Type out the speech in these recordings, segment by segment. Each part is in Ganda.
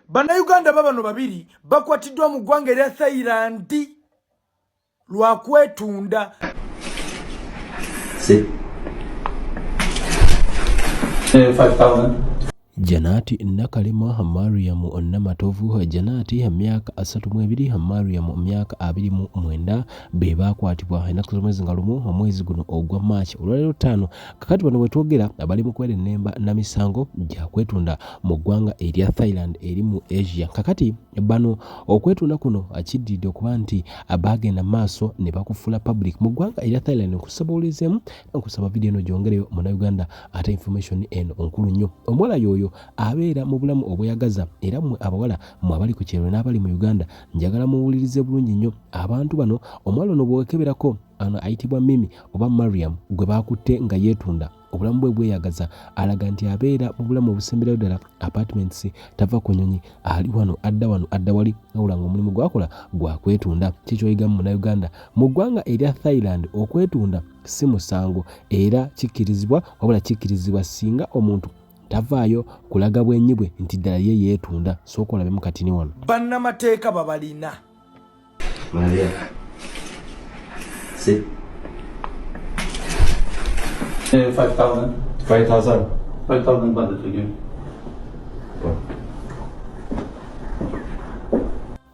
Bannayuganda babano babiri bakwatiddwa mu ggwanga erya Thailand lwa kwetunda. See? 5,000. Janati Nakalema Mariam Namatovu Janati emyaka 32 Mariam emyaka 29 be bakwatibwa ennaku z'omwezi nga lumu omwezi guno ogwa March olwaleero 5 kakati bano wetwogera abali mu kwera ennemba na misango gya kwetunda mu ggwanga erya Thailand eri mu Asia. Kakati bano okwetunda kuno akiddidde okuba nti abagenda maaso ne bakufula public mu ggwanga erya Thailand nkusaba olizemu nkusaba video eno gyongereyo Munnayuganda ate information eno nkulu nnyo. Omuwala yoyo abeera mu bulamu obweyagaza era mmwe abawala mmwe abali ku kyalo n'abali mu Uganda njagala muwulirize bulungi nnyo abantu bano. Omwala ono bwekeberako ano ayitibwa Mimi oba Mariam gwe bakutte nga yeetunda obulamu bwe bweyagaza alaga nti abeera mu bulamu obusemberayo ddala apartments tava ku nyonyi ali wano adda wali wabula ng'omulimu gwakola gwa kwetunda. Kikyoyiga mu Munnayuganda mu ggwanga erya Thailand okwetunda si musango era kikkirizibwa wabula kikkirizibwa singa omuntu tavaayo kulaga bwennyibwe nti ddala ye yeetunda sooka olabemu katini wano. Bannamateeka babalina. Maria. See? 5,000. 5,000. 5,000 baht to give.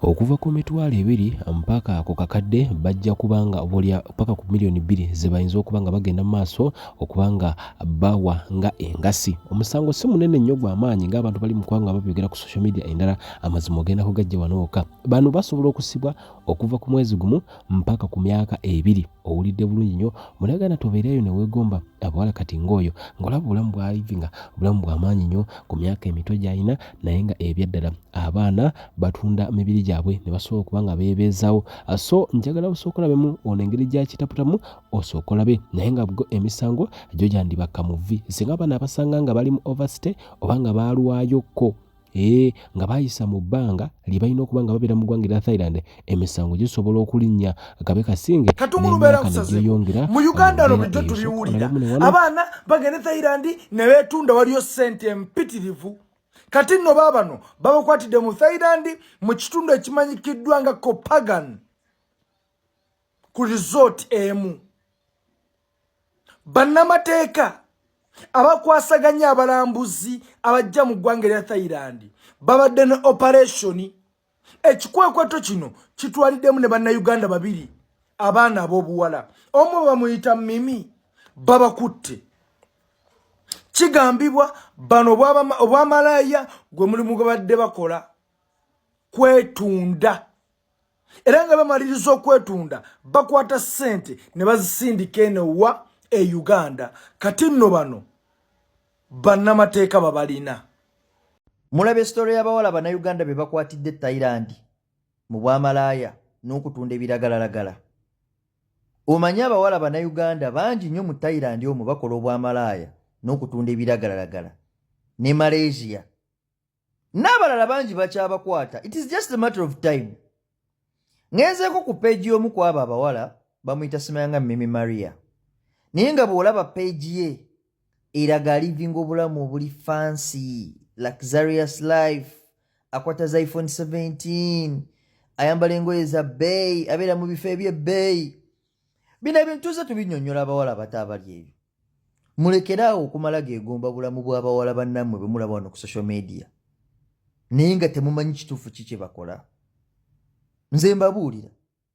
Okuva ku mitwalo 2 mpaka ku kakadde bajja kubanga bulya paka ku milioni 2 ze bayinza okubanga bagenda maaso okubanga bawa nga engasi. Omusango si munene nnyo gw'amaanyi ng'abantu bali mu kwanga babyogera ku social media endala amazima ogenda kugajja wanooka. Bano basobola okusibwa okuva ku mwezi gumu mpaka ku myaka 2. Owulidde bulungi nnyo Munnayuganda tobeerayo ne weegomba abawala kati ng'oyo ng'olaba obulamu bwa livinga obulamu bw'amaanyi nnyo ku myaka emito gy'alina naye nga ebyaddala abaana batunda mibiri gyabwe ne basobola okuba nga beebeezaawo. So njagala osooka olabemu ono engeri gy'akitaputamu osooka olabe naye nga bwo emisango gyo gyandibakka mu vvi singa abaana abasanga nga bali mu overstay oba nga baalwayokko nga bayisa mu bbanga lye balina okuba nga babeera mu ggwanga erya Thailand emisango gisobola okulinnya Kabe Kasinge n'emyaka ne gyeyongera. Mu Uganda no bujjo tubiwulira abaana bagenda Thailand ne beetunda waliyo ssente empitirivu. Kati nno baabano babakwatidde mu Thailand mu kitundu ekimanyikiddwa nga Kopagan ku resort emu. Bannamateeka abakwasaganya abalambuzi abajja mu ggwanga erya Thailand babadde ne operation. Ekikwekweto kino kitwaliddemu ne Bannayuganda babiri abaana ab'obuwala. Omu bamuyita Mimi babakutte. Kigambibwa bano obwamalaaya gwe mulimu gwe badde bakola kwetunda. Era nga bamaliriza okwetunda bakwata ssente ne bazisindika eno wa Uganda. Kati nno bano bannamateeka babalina. Mulabe story y'abawala Bannayuganda be bakwatidde Thailand mu bwamalaaya n'okutunda ebiragalalagala. Omanyi abawala Bannayuganda bangi nnyo mu Thailand omwo bakola obwamalaaya n'okutunda ebiragalalagala ne Malaysia n'abalala bangi bakyabakwata. It is just a matter of time. Ngenzeeko ku page y'omu ku abo abawala bamuyita Simayanga Mimi Maria naye nga bw'olaba page ye eraga living obulamu obuli fancy luxurious life, akwata za iPhone 17, ayambala engoye za bay, abeera mu bifo eby'ebbeeyi. Bino ebintu tuze tubinnyonnyola abawala abato abali ebyo. Mulekeraawo okumala geegomba bulamu bw'abawala bannammwe bwe mulaba wano ku social media naye nga temumanyi kituufu ki kye bakola. Nze mbabuulira,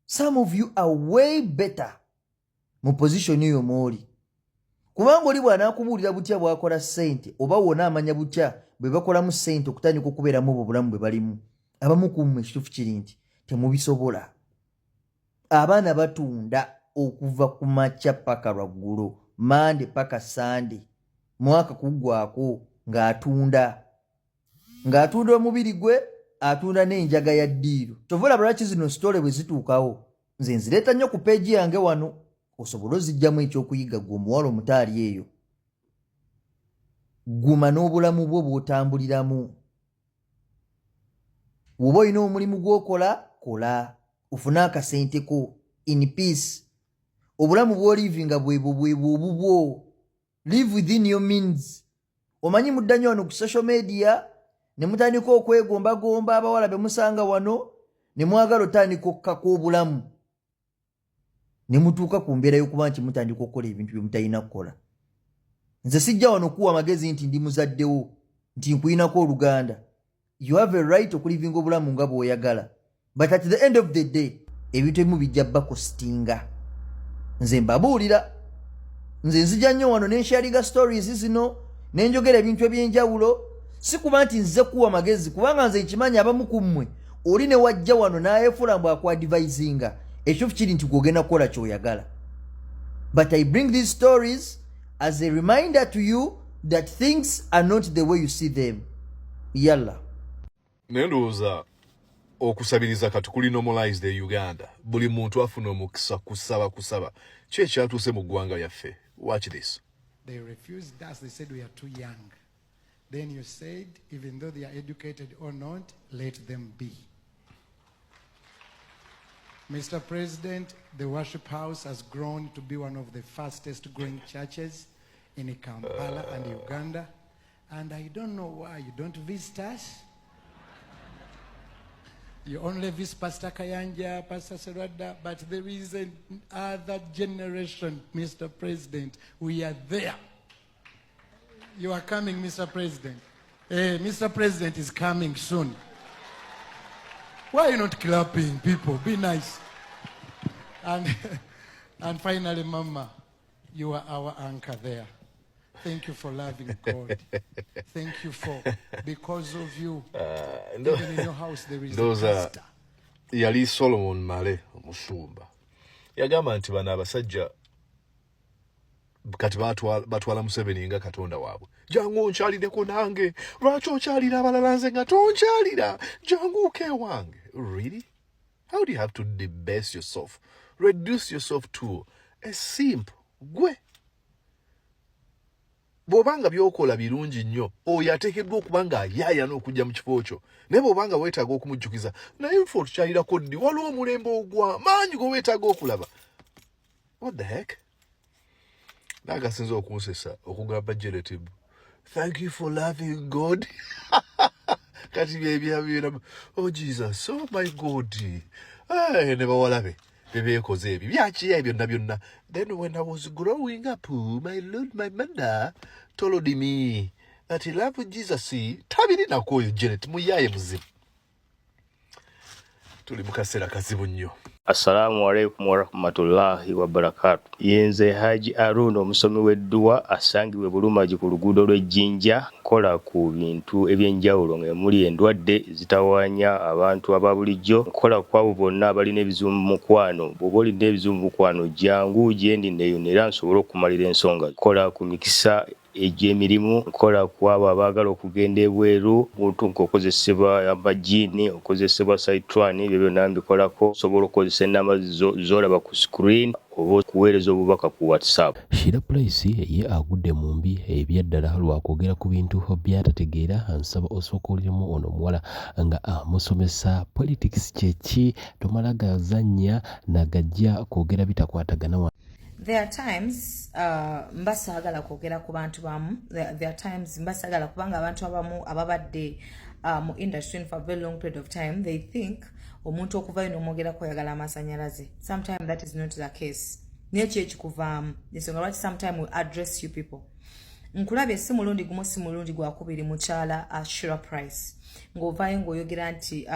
some of you are way better mu position eyo mwoli. Kubanga oli bw'anaakubuulira butya bw'akola ssente oba wona amanya butya bwe bakolamu ssente okutandika okubeeramu obwo bulamu bwe balimu. Abamu ku mmwe ekituufu kiri nti temubisobola. Abaana batunda okuva ku makya paka lwaggulo, Mande paka Sande, mwaka kuggwaako ng'atunda omubiri gwe, atunda n'enjaga ya ddiiro. Kyova olaba lwaki zino sitole bwe zituukawo nze nzireeta nnyo ku peegi yange wano osobola ozijjamu ekyokuyiga gwe omuwala omutaali eyo. Guma n'obulamu bwo bw'otambuliramu. Bw'oba olina omulimu gw'okola, kola ofune akasente ko in peace. Obulamu bw'olivinga bwebwo. Live within your means. Omanyi muddanyo wano ku social media ne mutandika okwegomba abawala be musanga wano ne mwagala otandika okukaka obulamu ne mutuuka ku mbeera y'okuba nti mutandika okukola ebintu bye mutalina kukola. Nze sijja wano kuwa magezi nti ndi muzaddewo nti nkuyinako oluganda. You have a right okulivinga obulamu nga bw'oyagala, but at the end of the day ebintu ebimu bijja bakostinga. Nze mbabuulira, nze nzija nnyo wano nensharinga stories zino nenjogera ebintu ebyenjawulo, si kuba nti nze kuwa magezi, kubanga nze nkimanyi abamu ku mmwe oli ne wajja wano n'ayeefula mbu akwadvisinga ekyo kiri nti gw'ogenda kukola ky'oyagala. But I bring these stories as a reminder to you that things are not the way you see them. Yalla. Nendoza okusabiriza katukuli normalize the Uganda. Buli muntu afuna omukisa kusaba. Kye kyatuuse mu ggwanga lyaffe. Watch this. They refused us. They said we are too young. Then you said, even though they are educated or not, let them be. Mr. President, the worship house has grown to be one of the fastest growing churches in Kampala and Uganda. And I don't know why you don't visit us. You only visit Pastor Kayanja, Pastor Serada, but there is another generation, Mr. President. We are there. You are coming, Mr. President. Mr. President is coming soon. Why are you not clapping, people? Be nice. And finally, Mama, you are our anchor there. Thank you for loving God. Thank you for, because of you, even in your house there is a pastor. Yali Solomon Male, omusumba. Yagamba nti bano abasajja kati batwala Museveni nga katonda waabwe. Jangu onkyalireko nange. Lwaki okyalira abalala nze nga tonkyalira? Jangu ukewange. Really? How do you have to debase yourself? Reduce yourself to a simp. Gwe. Bw'obanga by'okola birungi nnyo, oyo ateekeddwa okuba ng'ayaaya n'okujja mu kifo kyo. Naye bw'obanga weetaaga okumujjukiza, naye nfe otukyalirako ddi, waliwo omulembe ogw'amaanyi gwe weetaaga okulaba. What the heck? N'agasinza okunsesa, okugamba Jeretibu. Thank you for loving God. Kati byebyabyeramu. Oh Jesus, oh my God. Ne bawalabe. Bebeekoze ebyo. Byaki ebyo byonna. Then when I was growing up, my Lord, my mother told me that he loved Jesus. Tabirina koyo Janet, muyaye muzimu. Tuli mu kaseera kazibu nnyo. Assalamu alaikum warahmatullahi wabarakatuh. Yenze Haji Arun omusomi w'edduwa asangibwe Bulumagi ku luguudo lw'Ejjinja nkola ku bintu ebyenjawulo ng'emuli endwadde zitawaanya abantu ababulijjo nkola ku abo bonna abalina ebizibu mu mukwano. Bw'oba olina ebizibu mu mukwano jangu gyendi neeyonera nsobole okumalira ensonga. Nkola ku mikisa egy'emirimu, nkola ku abo abaagala okugenda ebweru, muntu ng'okozesebwa amajiini, okozesebwa saitwani, ebyo byonna mbikolako. Osobola okukozesa ennamba z'olaba ku screen oba okuweereza obubaka ku WhatsApp. Shira Price ye agudde mu mbi ebyaddala lwakwogera ku bintu by'atategeera. Ansaba osooka oliremu ono omuwala nga amusomesa politics kyeki tomala gazannya nagajja kwogera bitakwatagana wa. There are times mbasagala kwogera ku bantu bamu. There are times mbasagala kubanga abantu abamu ababadde mu industry for a very long period of time, they think omuntu okuvayo n'omwogera ko yagala amasanyalaze. Sometimes that is not the case. Nekyo ekikuvaamu. Ensonga lwaki sometimes we address you people. Nkulabye si mulundi gumu si mulundi gwakubiri mukyala Shira Price. Ng'ovaayo ng'oyogera nti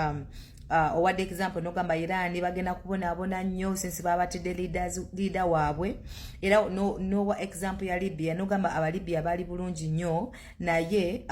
owadde example nogamba Iran bagenda kubonaabona nnyo since babatidde leader waabwe. Era no example ya Libya nogamba abalibya bali bulungi nnyo naye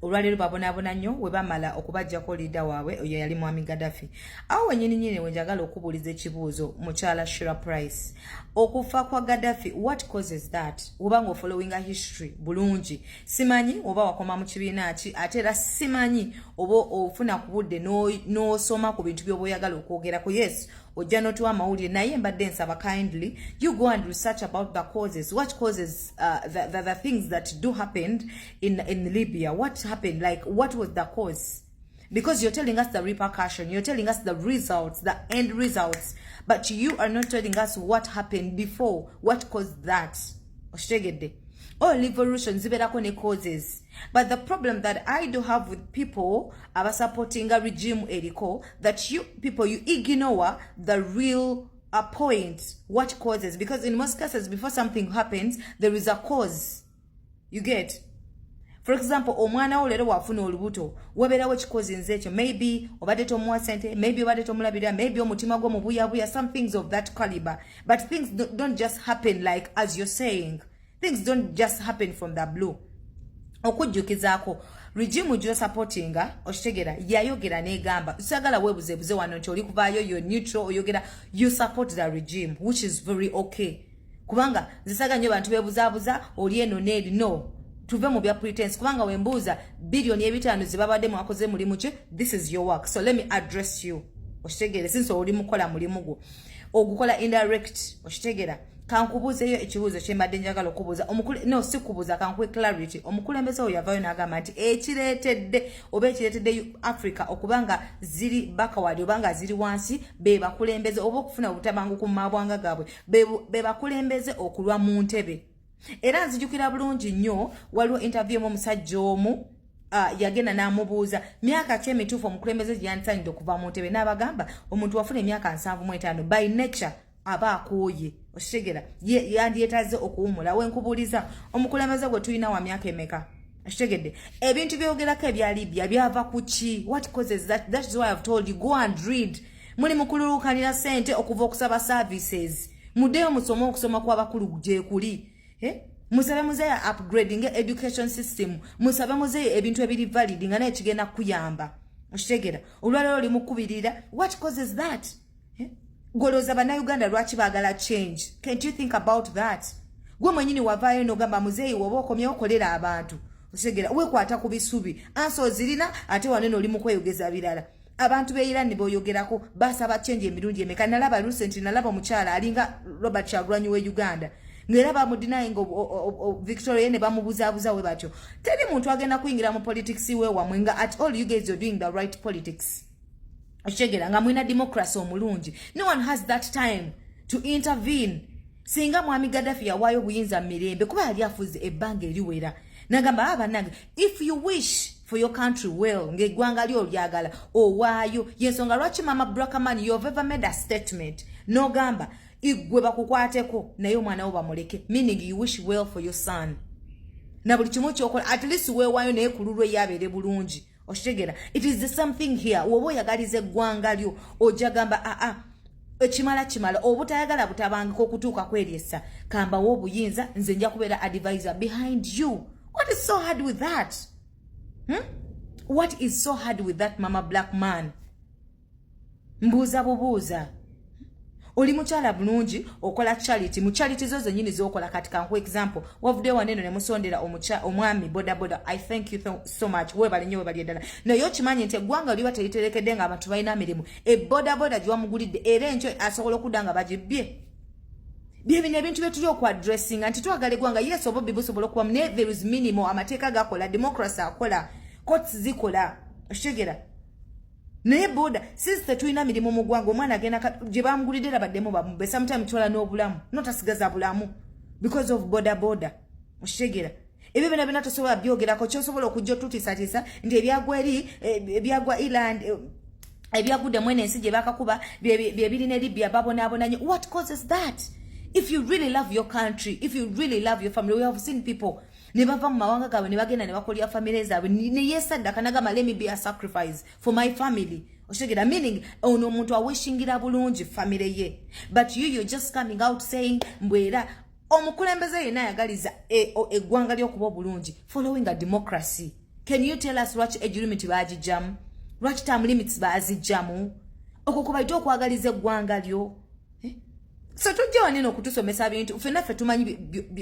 olwaleero babonaabona nnyo we bamala okubajjako leader waabwe oyo yali Mwami Gaddafi. Awo wennyini wenjagala okubuuliza ekibuuzo mukyala Shira Price, okufa kwa Gaddafi, what causes that? Oba nga following a history bulungi simanyi oba wakoma mu kibiina ki, ate era simanyi oba ofuna ku budde n'osoma ku bintu by'oba oyagala okwogerako. Yes, ojja n'otuwa amawulire naye mbadde nsaba kindly you go and research about the causes. What causes the things that do happen in Libya? What happened? Like, what was the cause? Because you're telling us the repercussion, you're telling us the results, the end results, but you are not telling us what happened before, what caused that. All revolutions ziberako ne causes. But the problem that I do have with people are supporting a regime eriko, that you people, you ignore the real point, what causes, because in most cases before something happens there is a cause. You get? For example, omwana wo lero wafuna olubuto waberawo ekikozi nzekyo, maybe obadde tomuwa sente, maybe obadde tomulabira, maybe omutima gwo mubuyabuya, some things of that caliber. But things don't just happen like as you're saying. Things don't just happen from the blue. Okujjukizaako regime jo supportinga oshitegera yayogera negamba sagala webuzebuze wano nti oli kuvaayo yo neutral oyogera, you support the regime, which is very okay. Kubanga zisaga nyo bantu bebuzabuza oli eno nedi, no, tuve mu bya pretense. Kubanga wembuuza bilioni ebitaano zibabadde mwakoze mulimu ki, this is your work, so let me address you. Oshitegere since oli mukola mulimu gwo ogukola indirect. Oshitegera kankubuzeyo ekibuuzo kyembadde njagala okubuuza no si kubuuza, kankuwe clarity. Omukulembeze oyo yavaayo n'agamba nti ekireetedde oba ekireetedde Africa okubanga ziri backward obanga ziri wansi be bakulembeze oba okufuna obutabanguko mu mabwanga gaabwe be bakulembeze okulwa mu ntebe. Era nzijukira bulungi nnyo waliwo interview mu musajja omu yagenda n'amubuuza myaka ki emituufu omukulembeze gye yandisaanidde okuva mu ntebe, n'abagamba omuntu wafuna emyaka 75 by nature aba akooye. Oshitegera yandyetaze okuwumula. Wenkubuuliza omukulembeze gwe tulina wa myaka emeka? Oshitegedde ebintu byogerako ebya Libya byava ku ki? What causes that? That is why I've told you, go and read. Muli mukululukanira sente okuva okusaba services, muddeyo musome okusoma kw'abakulu gye kuli. Musabe muzeeyo upgrading education system, musabe muzeeyo ebintu ebiri valid nga naye kigenda kuyamba. Oshitegera olwalero oli mukubirira. What causes that? Goloza bannayuganda lwaki baagala change? Can't you think about that? Gwe mwenyini wavaayo n'ogamba muzeeyi woba okomyewo okolera abantu. Oshitegera weekwata ku bisubi anso zirina ate wanene oli mu kweyogeza birala. Abantu be Iran boyogerako basaba change emirundi emeka. Nalaba recently, nalaba omukyala alinga Robert Kyagulanyi we Uganda ngera bamudinaye ngo Victoria ne bamubuzabuza we batyo. Teri muntu agenda kuyingira mu politics we wamwe nga at all you guys are doing the right politics. Oshitegera nga mwina democracy omulungi. No one has that time to intervene. Singa mwami Gaddafi yawaayo buyinza mirembe kuba yali afuze ebbanga eriwera. Nagamba abanange, if you wish for your country well, ng'eggwanga lyo lyagala owaayo. Yensonga lwaki Mama Brackerman you have ever made a statement n'ogamba igwe bakukwateko naye omwana wo bamuleke, meaning you wish well for your son. Na buli kimu kyokola at least weewaayo naye kululwe yabeere bulungi. Oshitegera it is the same thing here. Woba oyagaliza eggwanga lyo ojagamba ekimala obutayagala butabangiko okutuuka kweryesa kamba w'obuyinza nze nja kubeera advisor behind you. What is so hard with that? What is so hard with that, Mama Black man? Mbuuza bubuuza. Oli mukyala bulungi okola charity, mu charity zo zennyini z'okola. Kati kanku example wavudde waneno ne musondera omwami boda. I thank you so much. Webale nnyo webali eddala. Naye okimanyi nti eggwanga liba teriterekedde nga abantu balina mirimu. Boda gye wamugulidde era enkyo asobola okudda nga bagibbye. Byebino ebintu bye tuli okwaddressing nti twagala eggwanga. Yes, obo bibusobola okuba naye there is minimal. Amateeka gakola, democracy akola, courts zikola. Oshitegera naye boda since tulina mirimu mu ggwanga omwana agenda gye bamugulidde baddemu bamube sometimes twala n'obulamu notasigaza bulamu because of boda. Oshitegera ebyo byonna byonna tosobola byogerako. Kyosobola okujja otutiisatiisa nti ebyagwa Ireland ebyagudde mwene ensi gye bakakuba byebiri ne Libya babonaabonanye. What causes that? If you really love your country, if you really love your family, we have seen people ne bava mu mawanga gaabwe ne bagenda ne bakolya family zaabwe ne yesaddaka nagamba let me be a sacrifice for my family. Oshitegera meaning ono omuntu awishingira bulungi family ye, but you're just coming out saying mbwera omukulembeze yena ayagaliza eggwanga ly'okuba obulungi following a democracy. Can you tell us lwaki age limit baagijjamu? Lwaki term limits baazijjamu? Okwo kubaite okwagaliza eggwanga lyo. So tujja wanino okutusomesa bintu ffenaffe tumanyi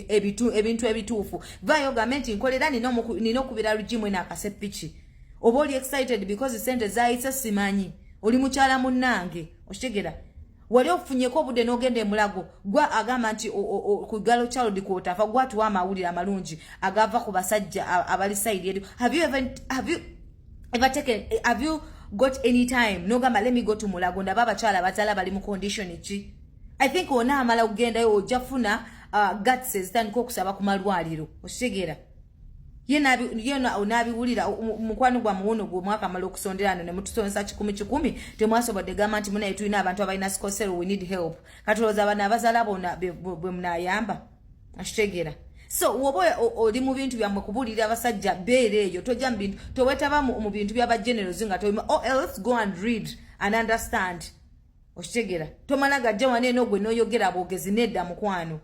ebintu ebituufu. Vaayo gavumenti nkolera nina okubira regime eno akasepiki. Oba oli excited because sente zaayise simanyi. Oli mukyala munnange. Oshitegera wali ofunyeko obudde n'ogenda emulago gwa agamba nti ku Galo Child kwotafa gwatuwa amawulire amalungi agava ku basajja abali side yetu. Have you got any time n'ogamba let me go to mulago ndaba abakyala abazaala bali mu condition ki? I think ona amala ugendayo ojafuna guts ezitandika okusaba ku malwaliro okitegera yena onabiwulira mukwano gwa muwono gwo mwaka mala okusonderano ne mutusonsa 10 temwasobodde gamba nti munaye tulina abantu abalina sikosero we need help katoloza abana abazala bona bwe munayamba akitegera so woba oli mu bintu byamwe kubulira abasajja beere eyo tojja mu bintu towetaba mu bintu byaba generals nga toyima let's go and read and understand okitegera tomala gajja wane no gwe noyogera bogezi nedda mukwano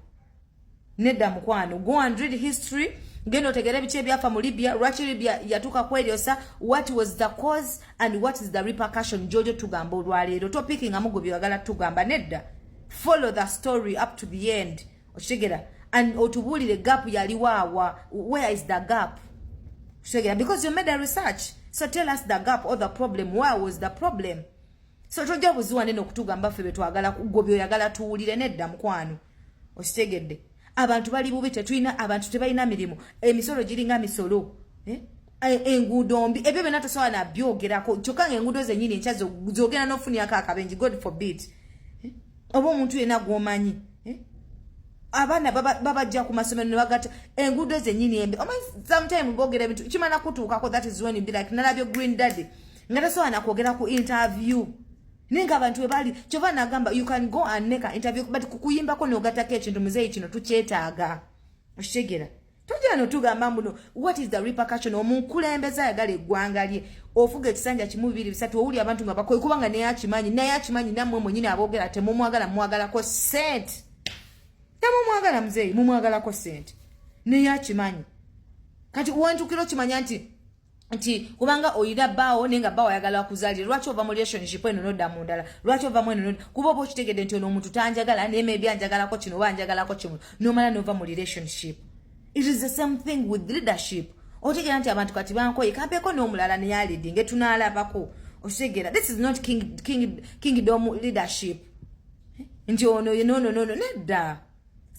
go and read history ngeno tegere biche byafa mu Libya lwaki Libya yatuka kwelyosa what was the cause and what is the repercussion jojo tugamba olwaleero topic nga mugo byagala tugamba nedda follow the story up to the end okitegera and otubulire gap yali wawa where is the gap okitegera because you made a research so tell us the gap or the problem where was the problem so tojo buziwa neno kutugamba febe twagala kugobyo yagala tuwulire nedda mukwano okitegedde abantu bali bubi tetwina abantu tebalina mirimo emisolo giringa misolo enguudo mbi ebyo bena tosobola nabyogerako kyokka enguudo zenyini nkyazo zogera n'ofuniyako akabenji god forbid oba omuntu yena gwomanyi abaana babajja ku masomero ne bagata enguudo zenyini embi sometime bogera ebintu kimana kutuukako that is when be like nalabyo green daddy nga tasobola nakwogera ku interview ninga abantu bali kyova nagamba you can go and make an interview but kukuyimbako n'ogatako ekintu muzeeyi kino tukyetaaga okitegera tojja n'otugamba mbuno what is the repercussion omukulembeza ayagala eggwanga lye ofuga ekisanja kimu 2 3 owuli abantu nga bakoye kubanga naye akimanyi nammwe mwenyini aboogera temumwagala mwagalako sente temumwagala muzeeyi mumwagalako sente naye akimanyi kati wantukiro kimanya nti kubanga oyira bawo nenga bawo yagala kuzalira lwaki ova mu relationship eno nodda mu ndala lwaki ova mu eno nodda kuba oba okitegedde nti ono omuntu tanjagala neme ebyanjagalako kino banjagalako kino nomala nova mu relationship it is the same thing with leadership otegera nti abantu kati bankoye kampeko n'omulala neyalidde nge tunaalabako okitegera this is not kingdom leadership nti ono no nedda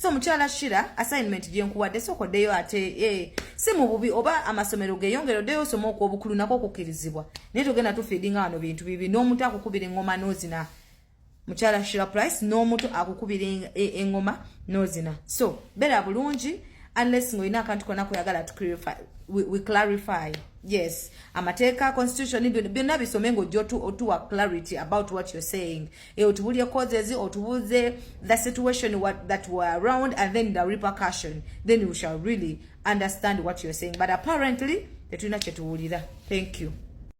so mukyala Shira assignment gye nkuwadde sokoddeyo ate si mu bubi oba amasomero geyongeroddeyo soma okw'obukulu nako okukirizibwa naye togenda tufeedinga wano bintu bibi n'omuntu akukubira engoma n'ozina mukyala Shira Price n'omuntu akukubira engoma n'ozina so bera bulungi unless ng'olina akantu konna kuyagala we clarify yes amateeka constitution byonna bisome ng'ojja otuwa clarity about what you're saying otubulye causes otubuze the situation that were around and then the repercussion then we shall really understand what you're saying but apparently tetulina kyetuwulira thank you